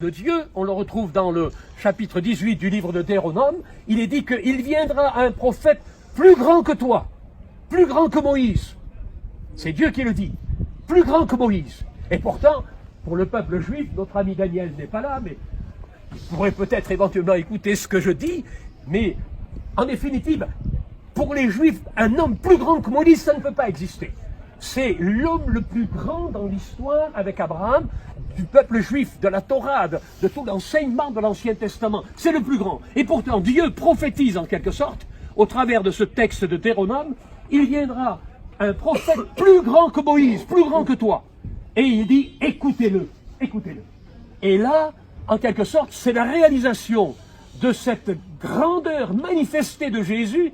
de Dieu, on le retrouve dans le chapitre 18 du livre de Deutéronome, il est dit qu'il viendra un prophète plus grand que toi, plus grand que Moïse. C'est Dieu qui le dit, plus grand que Moïse. Et pourtant, pour le peuple juif, notre ami Daniel n'est pas là, mais il pourrait peut-être éventuellement écouter ce que je dis, mais en définitive, pour les juifs, un homme plus grand que Moïse, ça ne peut pas exister. C'est l'homme le plus grand dans l'histoire avec Abraham, du peuple juif, de la Torah, de tout l'enseignement de l'Ancien Testament. C'est le plus grand. Et pourtant, Dieu prophétise en quelque sorte, au travers de ce texte de Deutéronome, il viendra un prophète plus grand que Moïse, plus grand que toi. Et il dit, écoutez-le, écoutez-le. Et là, en quelque sorte, c'est la réalisation de cette grandeur manifestée de Jésus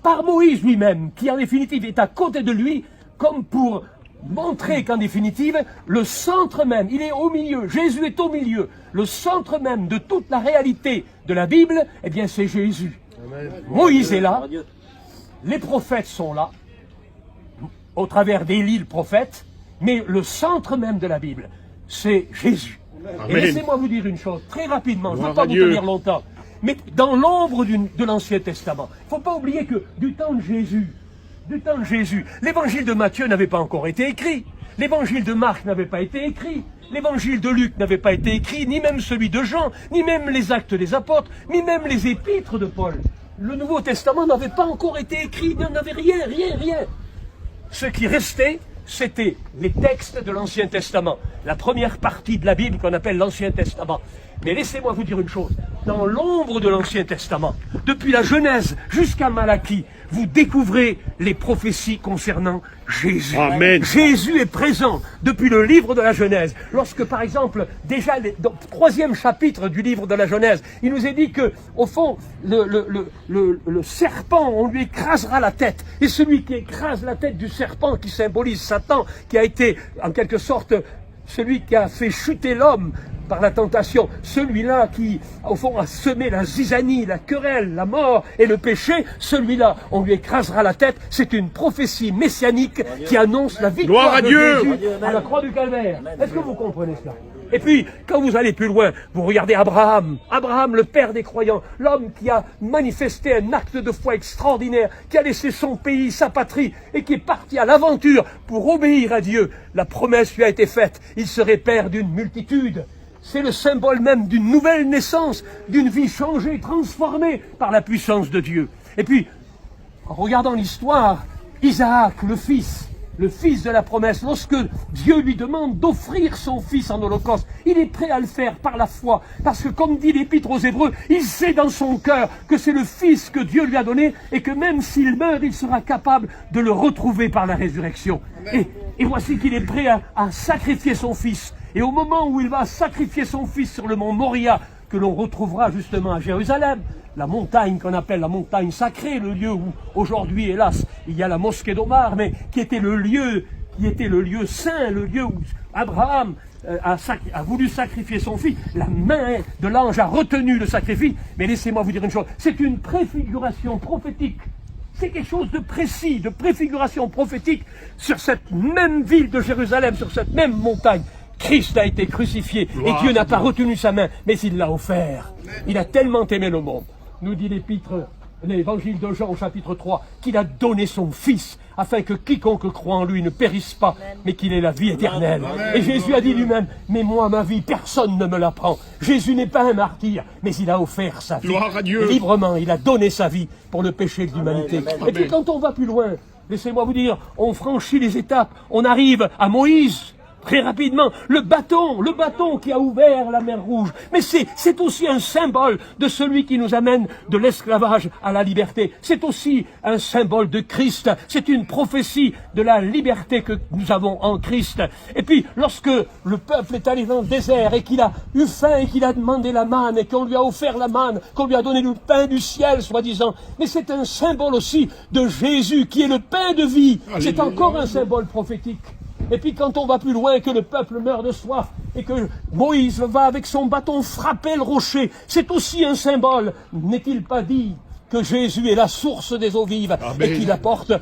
par Moïse lui-même, qui en définitive est à côté de lui, comme pour montrer qu'en définitive, le centre même, il est au milieu, Jésus est au milieu, le centre même de toute la réalité de la Bible, eh bien c'est Jésus. Amen. Moïse est là, les prophètes sont là, au travers d'Élie le prophète, mais le centre même de la Bible, c'est Jésus. Amen. Et laissez-moi vous dire une chose, très rapidement, je ne veux pas vous tenir longtemps, mais dans l'ombre de l'Ancien Testament, il ne faut pas oublier que du temps de Jésus, l'évangile de Matthieu n'avait pas encore été écrit, l'évangile de Marc n'avait pas été écrit, l'évangile de Luc n'avait pas été écrit, ni même celui de Jean, ni même les actes des apôtres, ni même les épîtres de Paul. Le Nouveau Testament n'avait pas encore été écrit, il n'y en avait rien. Ce qui restait, c'était les textes de l'Ancien Testament, la première partie de la Bible qu'on appelle l'Ancien Testament. Mais laissez-moi vous dire une chose, dans l'ombre de l'Ancien Testament, depuis la Genèse jusqu'à Malachie, vous découvrez les prophéties concernant Jésus. Amen. Jésus est présent depuis le livre de la Genèse. Lorsque, par exemple, déjà dans le 3e chapitre du livre de la Genèse, il nous est dit que, au fond, le serpent, on lui écrasera la tête. Et celui qui écrase la tête du serpent, qui symbolise Satan, qui a été, en quelque sorte, celui qui a fait chuter l'homme par la tentation, celui-là qui, au fond, a semé la zizanie, la querelle, la mort et le péché, celui-là, on lui écrasera la tête. C'est une prophétie messianique qui annonce la victoire de Jésus à la croix du Calvaire. Est-ce que vous comprenez cela? Et puis, quand vous allez plus loin, vous regardez Abraham, le père des croyants, l'homme qui a manifesté un acte de foi extraordinaire, qui a laissé son pays, sa patrie, et qui est parti à l'aventure pour obéir à Dieu. La promesse lui a été faite, il serait père d'une multitude. C'est le symbole même d'une nouvelle naissance, d'une vie changée, transformée par la puissance de Dieu. Et puis, en regardant l'histoire, Isaac, le fils de la promesse, lorsque Dieu lui demande d'offrir son fils en holocauste, il est prêt à le faire par la foi, parce que comme dit l'Épître aux Hébreux, il sait dans son cœur que c'est le fils que Dieu lui a donné, et que même s'il meurt, il sera capable de le retrouver par la résurrection. Et voici qu'il est prêt à sacrifier son fils. Et au moment où il va sacrifier son fils sur le mont Moria, que l'on retrouvera justement à Jérusalem, la montagne qu'on appelle la montagne sacrée, le lieu où aujourd'hui, hélas, il y a la mosquée d'Omar, mais qui était le lieu saint, le lieu où Abraham a voulu sacrifier son fils. La main de l'ange a retenu le sacrifice. Mais laissez-moi vous dire une chose, c'est une préfiguration prophétique. C'est quelque chose de précis, de préfiguration prophétique sur cette même ville de Jérusalem, sur cette même montagne. Christ a été crucifié et Dieu n'a pas retenu sa main, mais il l'a offert. Il a tellement aimé le monde, nous dit l'évangile de Jean au chapitre 3, qu'il a donné son Fils, afin que quiconque croit en lui ne périsse pas, mais qu'il ait la vie éternelle. Et Jésus a dit lui-même, mais moi, ma vie, personne ne me la prend. Jésus n'est pas un martyr, mais il a offert sa vie. Librement, il a donné sa vie pour le péché de l'humanité. Et puis quand on va plus loin, laissez-moi vous dire, on franchit les étapes, on arrive à Moïse. Très rapidement, le bâton qui a ouvert la mer Rouge. Mais c'est aussi un symbole de celui qui nous amène de l'esclavage à la liberté. C'est aussi un symbole de Christ. C'est une prophétie de la liberté que nous avons en Christ. Et puis, lorsque le peuple est allé dans le désert et qu'il a eu faim et qu'il a demandé la manne et qu'on lui a offert la manne, qu'on lui a donné le pain du ciel, soi-disant. Mais c'est un symbole aussi de Jésus qui est le pain de vie. C'est encore un symbole prophétique. Et puis quand on va plus loin, que le peuple meurt de soif, et que Moïse va avec son bâton frapper le rocher, c'est aussi un symbole. N'est-il pas dit que Jésus est la source des eaux vives, et qu'il apporte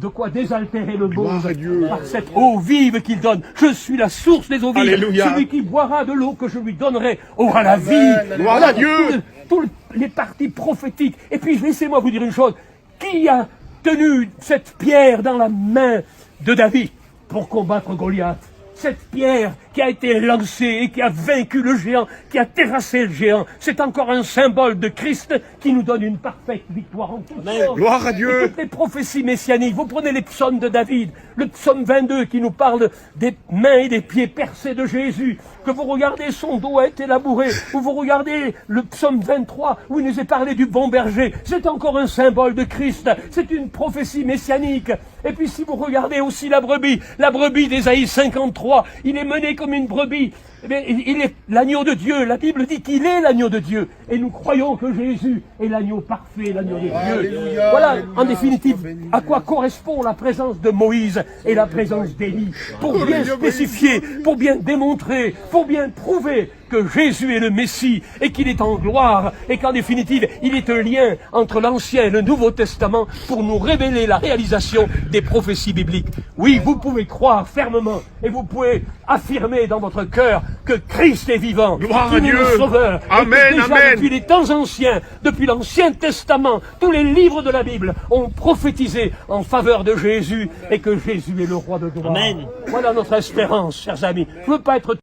de quoi désaltérer le Gloire monde à Dieu. par cette eau vive qu'il donne. Je suis la source des eaux vives. Alléluia. Celui qui boira de l'eau que je lui donnerai aura la vie. Gloire à Dieu. Tous les parties prophétiques. Et puis laissez-moi vous dire une chose. Qui a tenu cette pierre dans la main de David pour combattre Goliath? Cette pierre qui a été lancée et qui a vaincu le géant, qui a terrassé le géant, c'est encore un symbole de Christ qui nous donne une parfaite victoire en tout temps. Gloire à Dieu. Et toutes les prophéties messianiques, vous prenez les psaumes de David, le psaume 22 qui nous parle des mains et des pieds percés de Jésus, que vous regardez, son dos a été labouré, ou vous regardez le psaume 23 où il nous est parlé du bon berger, c'est encore un symbole de Christ, c'est une prophétie messianique. Et puis si vous regardez aussi la brebis d'Ésaïe 53, il est mené comme une brebis. Mais il est l'agneau de Dieu. La Bible dit qu'il est l'agneau de Dieu. Et nous croyons que Jésus est l'agneau parfait, l'agneau de Dieu. Alléluia, Voilà, alléluia, en définitive, béni. à quoi correspond la présence de Moïse et la présence d'Élie. Pour bien Alléluia, spécifier, pour bien démontrer, pour bien prouver que Jésus est le Messie et qu'il est en gloire et qu'en définitive, il est un lien entre l'Ancien et le Nouveau Testament pour nous révéler la réalisation des prophéties bibliques. Oui, vous pouvez croire fermement et vous pouvez affirmer dans votre cœur que Christ est vivant, Gloire à qu'il est Dieu. le Sauveur, Amen, et que déjà amen. depuis les temps anciens, depuis l'Ancien Testament, tous les livres de la Bible ont prophétisé en faveur de Jésus et que Jésus est le roi de gloire. Amen. Voilà notre espérance, chers amis. Je ne veux pas être